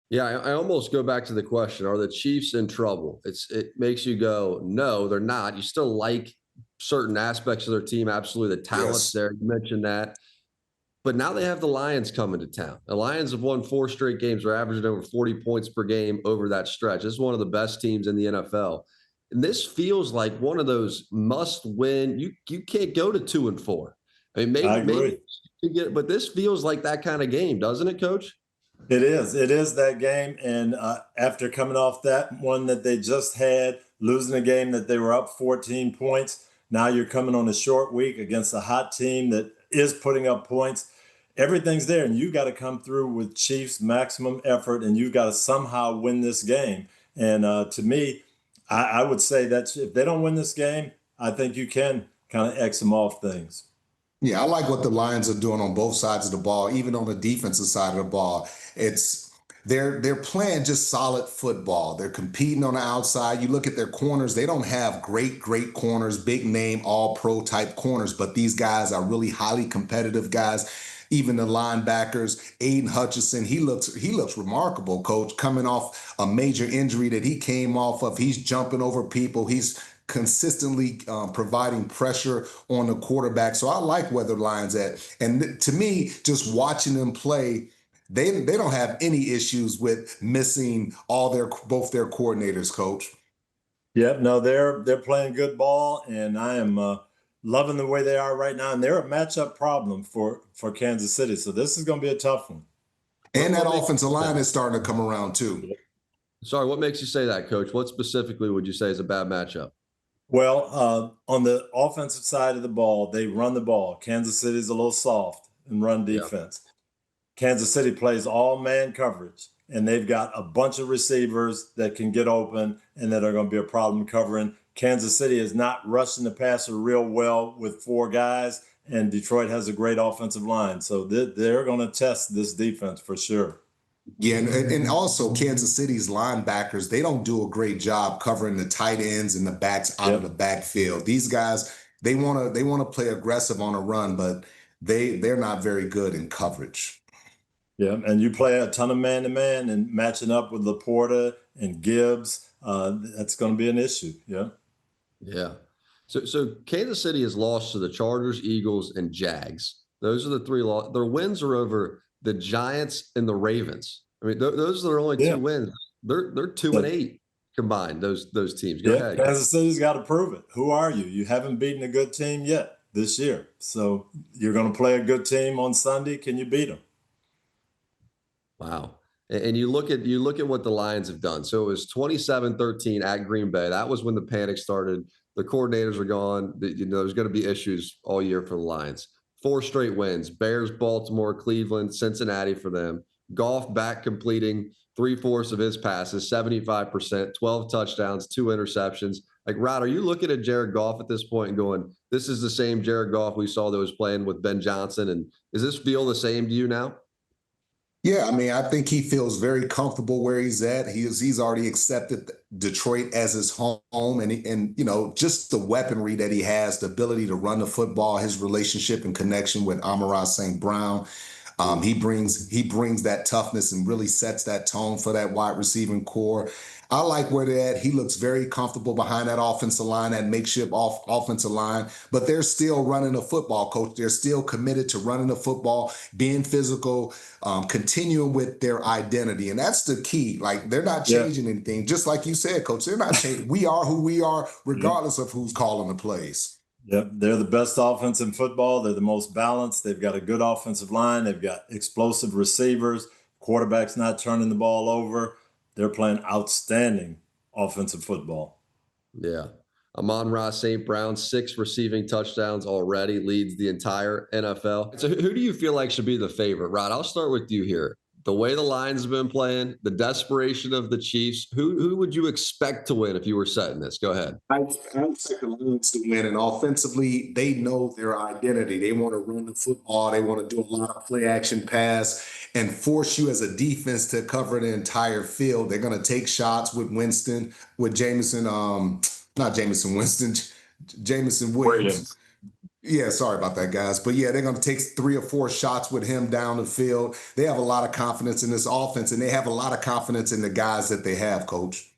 Yeah, I almost go back to the question, are the Chiefs in trouble? It makes you go, no, they're not. You still like certain aspects of their team. Absolutely. The talent's Yes. there. You mentioned that. But now they have the Lions coming to town. The Lions have won 4 straight games. They're averaging over 40 points per game over that stretch. This is one of the best teams in the NFL. And this feels like one of those must win. You can't go to 2-4. I mean, I maybe agree. you get, but this feels like that kind of game, doesn't it, Coach? It is. It is that game. And after coming off that one that they just had, losing a game that they were up 14 points, now you're coming on a short week against a hot team that is putting up points. Everything's there, and you got to come through with Chiefs maximum effort, and you got to somehow win this game. And to me, I would say that if they don't win this game, I think you can kind of X them off things. Yeah, I like what the Lions are doing on both sides of the ball, even on the defensive side of the ball. It's they're playing just solid football. They're competing on the outside. You look at their corners, they don't have great corners, big name, all pro type corners, but these guys are really highly competitive guys. Even the linebackers, Aiden Hutchinson, he looks remarkable, coach, coming off a major injury that he came off of. He's jumping over people. He's consistently providing pressure on the quarterback. So I like where the Lions at. And to me, just watching them play, they don't have any issues with missing both their coordinators, coach. Yep, no, they're playing good ball, and I am loving the way they are right now. And they're a matchup problem for Kansas City, so this is going to be a tough one. And that offensive line is starting to come around too. Sorry, what makes you say that, Coach? What specifically would you say is a bad matchup? Well, on the offensive side of the ball, they run the ball. Kansas City's a little soft in run defense. Kansas City plays all man coverage, and they've got a bunch of receivers that can get open and that are going to be a problem covering. Kansas City is not rushing the passer real well with 4 guys, and Detroit has a great offensive line. So they're going to test this defense for sure. Yeah, and also Kansas City's linebackers, they don't do a great job covering the tight ends and the backs out of the backfield. These guys, they want to play aggressive on a run, but they're not very good in coverage. Yeah, and you play a ton of man-to-man and matching up with Laporta and Gibbs, that's going to be an issue. Yeah. Yeah. So Kansas City has lost to the Chargers, Eagles, and Jags. Those are the 3 their wins are over the Giants and the Ravens. I mean, those are their only 2 wins. They're 2-8 combined. Those teams. Go ahead. Kansas City's got to prove it. Who are you? You haven't beaten a good team yet this year, so you're going to play a good team on Sunday. Can you beat them? Wow. And you look at what the Lions have done. So it was 27-13 at Green Bay. That was when the panic started. The coordinators are gone. There's going to be issues all year for the Lions. 4 straight wins: Bears, Baltimore, Cleveland, Cincinnati for them. Goff back completing 3/4 of his passes, 75%, 12 touchdowns, 2 interceptions. Like, Rod, are you looking at Jared Goff at this point and going, this is the same Jared Goff we saw that was playing with Ben Johnson? And does this feel the same to you now? Yeah, I mean, I think he feels very comfortable where he's at. He's already accepted Detroit as his home, and just the weaponry that he has, the ability to run the football, his relationship and connection with Amon-Ra St. Brown. He brings that toughness and really sets that tone for that wide receiving core. I like where they're at. He looks very comfortable behind that offensive line, that makeshift offensive line, but they're still running the football, coach. They're still committed to running the football, being physical, continuing with their identity. And that's the key. Like, they're not changing anything. Just like you said, coach, they're not changing. We are who we are, regardless of who's calling the plays. Yep, they're the best offense in football. They're the most balanced. They've got a good offensive line. They've got explosive receivers. Quarterback's not turning the ball over. They're playing outstanding offensive football. Yeah. Amon-Ra St. Brown, 6 receiving touchdowns already, leads the entire NFL. So who do you feel like should be the favorite, Rod? I'll start with you here. The way the Lions have been playing, the desperation of the Chiefs, who would you expect to win if you were setting this? Go ahead. I expect the Lions to win, and offensively, they know their identity. They want to run the football. They want to do a lot of play action pass and force you as a defense to cover the entire field. They're going to take shots with Jameson Williams. Yeah, sorry about that, guys. But yeah, they're going to take 3 or 4 shots with him down the field. They have a lot of confidence in this offense, and they have a lot of confidence in the guys that they have, Coach.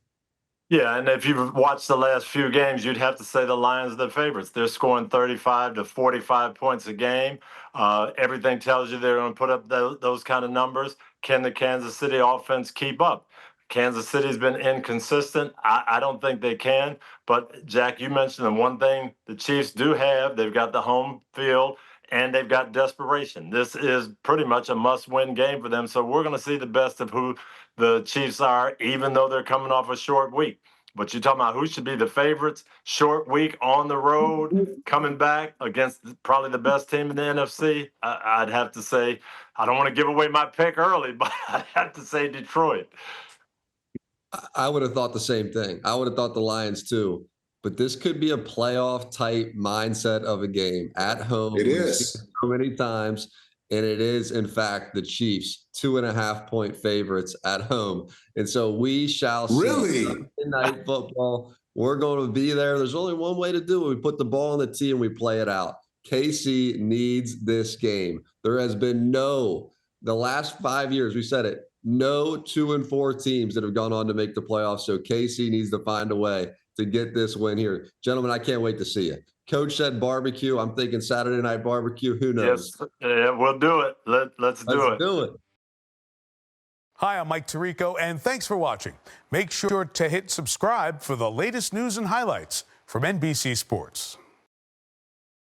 Yeah, and if you've watched the last few games, you'd have to say the Lions are the favorites. They're scoring 35 to 45 points a game. Everything tells you they're going to put up those kind of numbers. Can the Kansas City offense keep up? Kansas City's been inconsistent. I don't think they can. But, Jack, you mentioned the one thing the Chiefs do have. They've got the home field, and they've got desperation. This is pretty much a must-win game for them. So we're going to see the best of who the Chiefs are, even though they're coming off a short week. But you're talking about who should be the favorites, short week on the road, coming back against probably the best team in the NFC. I'd have to say, I don't want to give away my pick early, but I'd have to say Detroit. I would have thought the same thing. I would have thought the Lions too. But this could be a playoff type mindset of a game at home. It We've is. seen it so many times. And it is, in fact, the Chiefs 2.5-point favorites at home. And so we shall see Really? Sunday night football. We're going to be there. There's only one way to do it. We put the ball on the tee and we play it out. KC needs this game. There has been the last 5 years, we said it, no 2 and 4 teams that have gone on to make the playoffs. So KC needs to find a way to get this win here. Gentlemen, I can't wait to see you. Coach said barbecue. I'm thinking Saturday night barbecue. Who knows? Yes, yeah, we'll do it. Let's do it. Hi, I'm Mike Tirico, and thanks for watching. Make sure to hit subscribe for the latest news and highlights from NBC Sports.